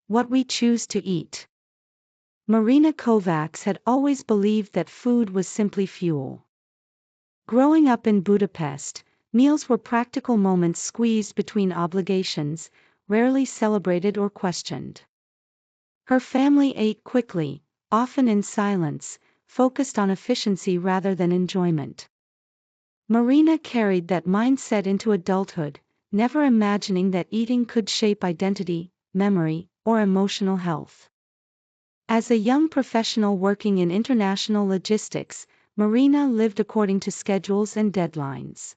What we choose to eat. Marina Kovacs had always believed that food was simply fuel. Growing up in Budapest, meals were practical moments squeezed between obligations, rarely celebrated or questioned. Her family ate quickly, often in silence, focused on efficiency rather than enjoyment. Marina carried that mindset into adulthood, never imagining that eating could shape identity, memory, or emotional health. As a young professional working in international logistics, Marina lived according to schedules and deadlines.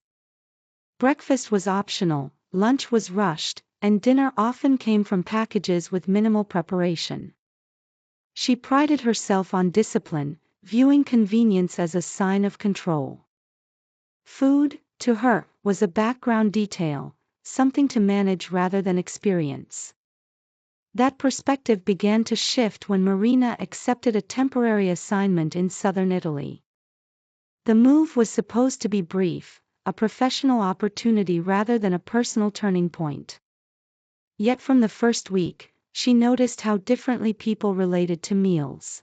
Breakfast was optional, lunch was rushed, and dinner often came from packages with minimal preparation. She prided herself on discipline, viewing convenience as a sign of control. Food, to her, was a background detail, something to manage rather than experience. That perspective began to shift when Marina accepted a temporary assignment in southern Italy. The move was supposed to be brief, a professional opportunity rather than a personal turning point. Yet from the first week, she noticed how differently people related to meals.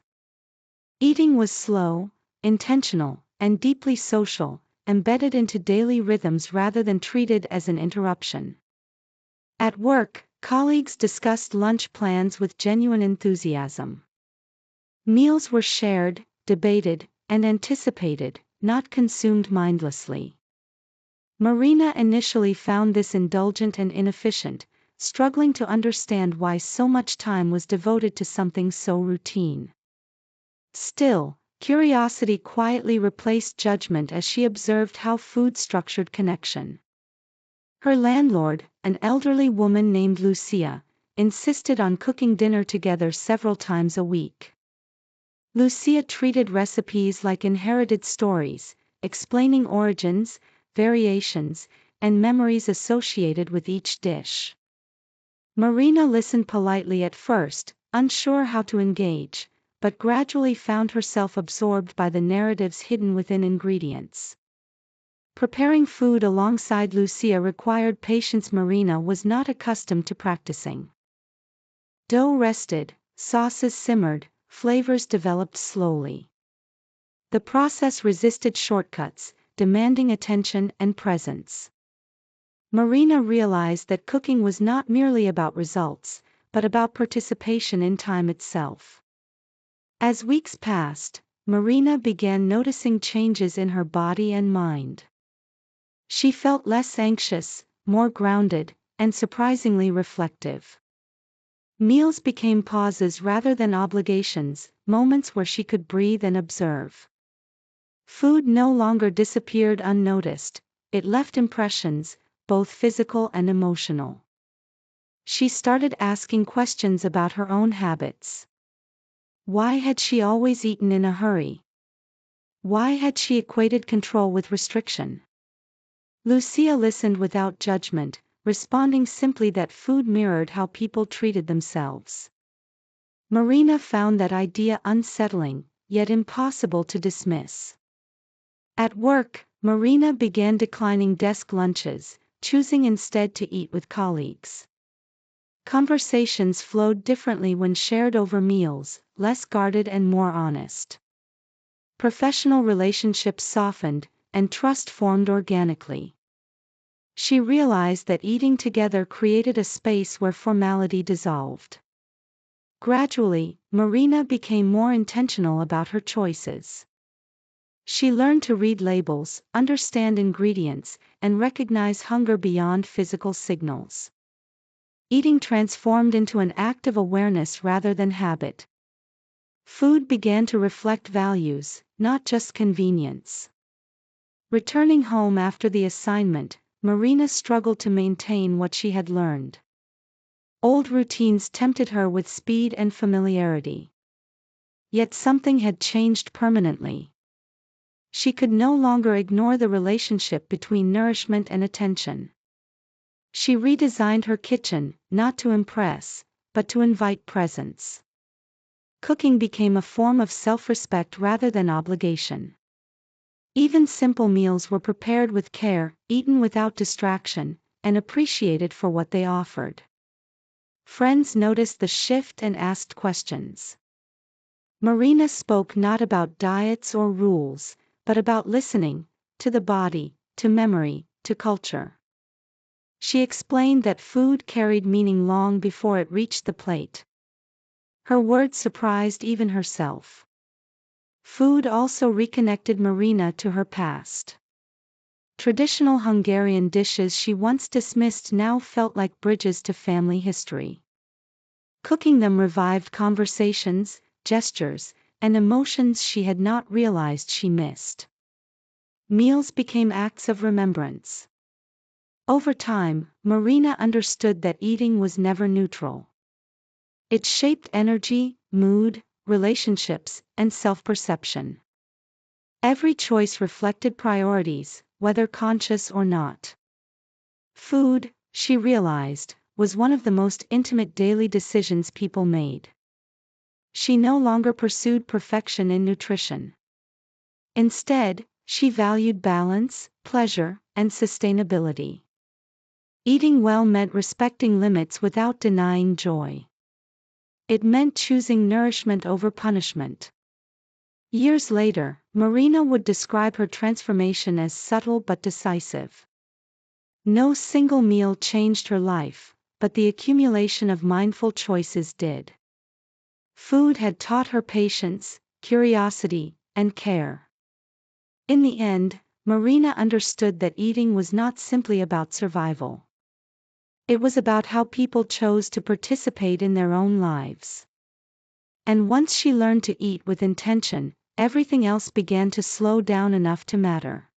Eating was slow, intentional, and deeply social, embedded into daily rhythms rather than treated as an interruption. At work, colleagues discussed lunch plans with genuine enthusiasm. Meals were shared, debated, and anticipated, not consumed mindlessly. Marina initially found this indulgent and inefficient, struggling to understand why so much time was devoted to something so routine. Still, curiosity quietly replaced judgment as she observed how food structured connection. Her landlord, an elderly woman named Lucia, insisted on cooking dinner together several times a week. Lucia treated recipes like inherited stories, explaining origins, variations, and memories associated with each dish. Marina listened politely at first, unsure how to engage, but gradually found herself absorbed by the narratives hidden within ingredients. Preparing food alongside Lucia required patience Marina was not accustomed to practicing. Dough rested, sauces simmered, flavors developed slowly. The process resisted shortcuts, demanding attention and presence. Marina realized that cooking was not merely about results, but about participation in time itself. As weeks passed, Marina began noticing changes in her body and mind. She felt less anxious, more grounded, and surprisingly reflective. Meals became pauses rather than obligations, moments where she could breathe and observe. Food no longer disappeared unnoticed, it left impressions, both physical and emotional. She started asking questions about her own habits. Why had she always eaten in a hurry? Why had she equated control with restriction? Lucia listened without judgment, responding simply that food mirrored how people treated themselves. Marina found that idea unsettling, yet impossible to dismiss. At work, Marina began declining desk lunches, choosing instead to eat with colleagues. Conversations flowed differently when shared over meals, less guarded and more honest. Professional relationships softened, and trust formed organically. She realized that eating together created a space where formality dissolved. Gradually, Marina became more intentional about her choices. She learned to read labels, understand ingredients, and recognize hunger beyond physical signals. Eating transformed into an act of awareness rather than habit. Food began to reflect values, not just convenience. Returning home after the assignment, Marina struggled to maintain what she had learned. Old routines tempted her with speed and familiarity. Yet something had changed permanently. She could no longer ignore the relationship between nourishment and attention. She redesigned her kitchen, not to impress, but to invite presence. Cooking became a form of self-respect rather than obligation. Even simple meals were prepared with care, eaten without distraction, and appreciated for what they offered. Friends noticed the shift and asked questions. Marina spoke not about diets or rules, but about listening, to the body, to memory, to culture. She explained that food carried meaning long before it reached the plate. Her words surprised even herself. Food also reconnected Marina to her past. Traditional Hungarian dishes she once dismissed now felt like bridges to family history. Cooking them revived conversations, gestures, and emotions she had not realized she missed. Meals became acts of remembrance. Over time, Marina understood that eating was never neutral. It shaped energy, mood, relationships, and self-perception. Every choice reflected priorities, whether conscious or not. Food, she realized, was one of the most intimate daily decisions people made. She no longer pursued perfection in nutrition. Instead, she valued balance, pleasure, and sustainability. Eating well meant respecting limits without denying joy. It meant choosing nourishment over punishment. Years later, Marina would describe her transformation as subtle but decisive. No single meal changed her life, but the accumulation of mindful choices did. Food had taught her patience, curiosity, and care. In the end, Marina understood that eating was not simply about survival. It was about how people chose to participate in their own lives. And once she learned to eat with intention, everything else began to slow down enough to matter.